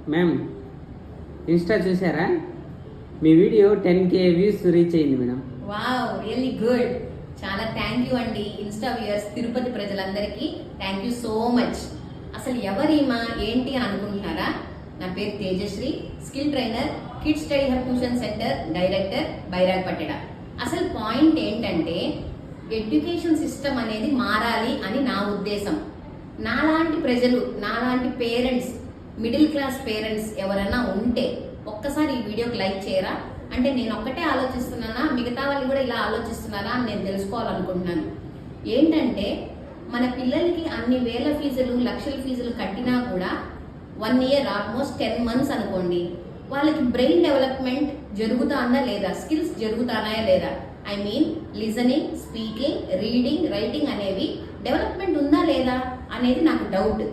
Ma'am Insta చూసారా? మీ video 10K views reach అయింది madam. Wow, really good. చాలా thank you అండి ఇన్స్టా వ్యూయర్స్, తిరుపతి ప్రజలందరికీ థ్యాంక్ యూ సో మచ్. అసలు ఎవరిమా ఏంటి అని అనుకుంటున్నారా? నా పేరు Tejashree, skill trainer, kids study hub tuition centre director, Bairag Patteda. అసలు పాయింట్ ఏంటంటే ఎడ్యుకేషన్ సిస్టమ్ అనేది మారాలి అని నా ఉద్దేశం. నాలాంటి ప్రజలు, నాలాంటి పేరెంట్స్, మిడిల్ క్లాస్ పేరెంట్స్ ఎవరైనా ఉంటే ఒక్కసారి ఈ వీడియోకి లైక్ చేయరా? అంటే నేను ఒక్కటే ఆలోచిస్తున్నానా, మిగతా వాళ్ళు కూడా ఇలా ఆలోచిస్తున్నారా అని నేను తెలుసుకోవాలనుకుంటున్నాను. ఏంటంటే మన పిల్లలకి అన్ని వేల ఫీజులు, లక్షల ఫీజులు కట్టినా కూడా 1 year ఆల్మోస్ట్ 10 months అనుకోండి, వాళ్ళకి బ్రెయిన్ డెవలప్మెంట్ జరుగుతుందా లేదా, స్కిల్స్ జరుగుతానాయా లేదా, I mean listening, speaking, reading, writing అనేవి డెవలప్మెంట్ ఉందా లేదా అనేది నాకు డౌట్.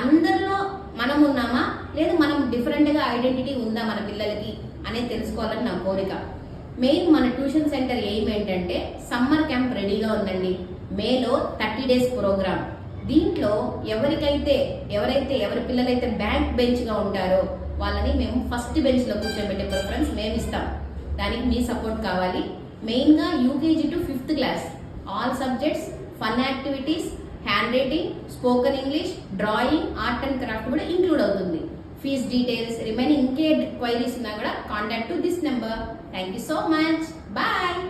అందరిలో మనం ఉన్నామా లేదా మనం డిఫరెంట్గా ఐడెంటిటీ ఉందా మన పిల్లలకి అనేది తెలుసుకోవాలని నా కోరిక. మెయిన్ మన ట్యూషన్ సెంటర్ ఎయిమ్ ఏంటంటే సమ్మర్ క్యాంప్ రెడీగా ఉందండి. మేలో 30 days ప్రోగ్రామ్. దీంట్లో ఎవరి పిల్లలైతే బ్యాక్ బెంచ్గా ఉంటారో వాళ్ళని మేము ఫస్ట్ బెంచ్లో కూర్చోబెట్టే ప్రిఫరెన్స్ మేము ఇస్తాం. దానికి మీ సపోర్ట్ కావాలి. మెయిన్గా UKG to 5th class all subjects, fun activities, handwriting, spoken English, drawing, art and craft కూడా ఇంక్లూడ్ అవుతుంది. ఫీజ్ డీటెయిల్స్, రిమైనింగ్ ఇంకే క్వైరీస్ ఉన్నా కూడా contact to this number. Thank you so much. Bye.